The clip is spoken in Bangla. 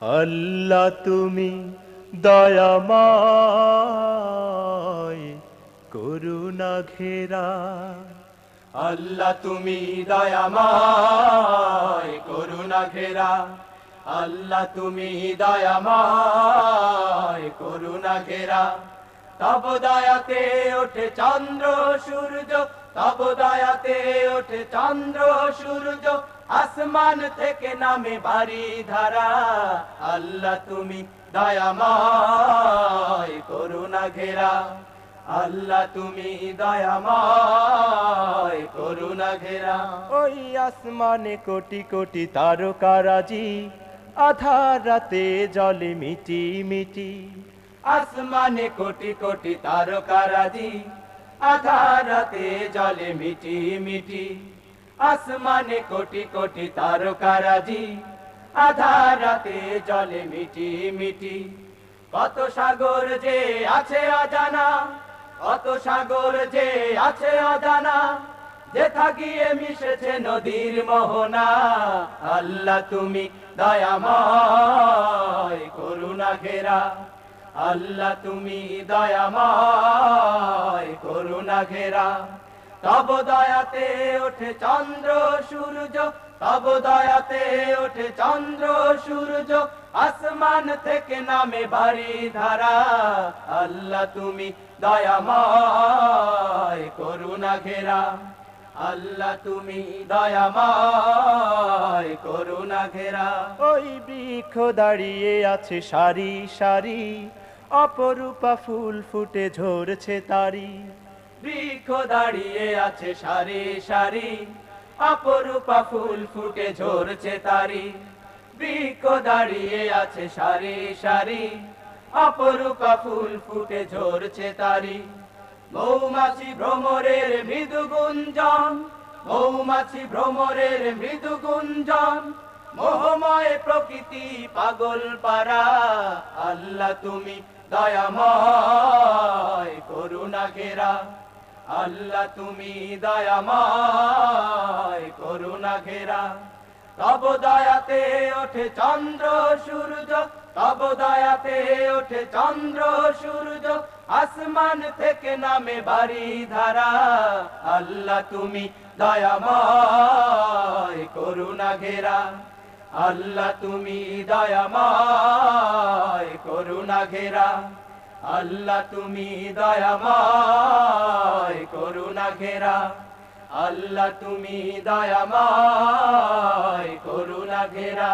আল্লাহ তুমি দয়াময়, করুণা ঘেরা। আল্লাহ তুমি দয়াময় করুণা ঘেরা। আল্লাহ তুমি দয়াময় করুণা ঘেরা। তব দয়াতে ওঠে চন্দ্র সূর্য, তব দয়াতে ওঠে চন্দ্র সূর্য, আসমান থেকে নামে বাড়ি ধারা। আল্লাহ তুমি দয়াময় করুণা ঘেরা। আল্লাহ তুমি দয়াময় করুণা ঘেরা। ওই আসমানে কোটি কোটি তারকারাজি, আধার রাতে জলে মিটি মিটি। আসমানে কোটি কোটি তারকারাজি, আধার রাতে জলে মিটি মিটি। আসমানে কোটি কোটি তারকারাজি, আধার রাতে জলে মিটি মিটি। কত সাগর যে আছে অজানা, কত সাগর যে আছে অজানা, যেথা গিয়ে মিশেছে নদীর মোহনা। আল্লাহ তুমি দয়াময় করুণা ঘেরা। আল্লাহ তুমি দয়াময় করুণা ঘেরা। তব দয়াতে ওঠে চন্দ্র সূর্য, তব দয়াতে ওঠে চন্দ্র সূর্য, আসমান থেকে নামে বাড়ি ধারা। আল্লাহ তুমি দয়াময় করুণা ঘেরা। আল্লাহ তুমি দয়াময় করুণা ঘেরা। ওই বৃক্ষ দাঁড়িয়ে আছে সারি সারি, অপরূপা ফুল ফুটে ঝরছে তারি। বৃক্ষ দাঁড়িয়ে আছে সারি সারি, অপরূপা ফুল ফুটে ঝরছে তারি। বৃক্ষ দাঁড়িয়ে আছে সারি সারি, অপরূপা ফুল ফুটে ঝরছে তারি। মৌমাছি ভ্রমরের মৃদু গুঞ্জন, মৌমাছি ভ্রমরের মৃদু গুঞ্জন, মোহময় প্রকৃতি পাগল পারা। আল্লাহ তুমি দয়াময় করুণা ঘেরা। আল্লাহ তুমি দয়াময় করুণা ঘেরা। তব দয়াতে ওঠে চন্দ্র সূর্য, তব দয়াতে ওঠে চন্দ্র সূর্য, আসমান থেকে নামে বাড়ি ধারা। আল্লাহ তুমি দয়াময় করুণা ঘেরা। আল্লাহ তুমি দয়াময় করুণা ঘেরা। আল্লাহ তুমি দয়াময় করুণা ঘেরা। আল্লাহ তুমি দয়াময় করুণা ঘেরা।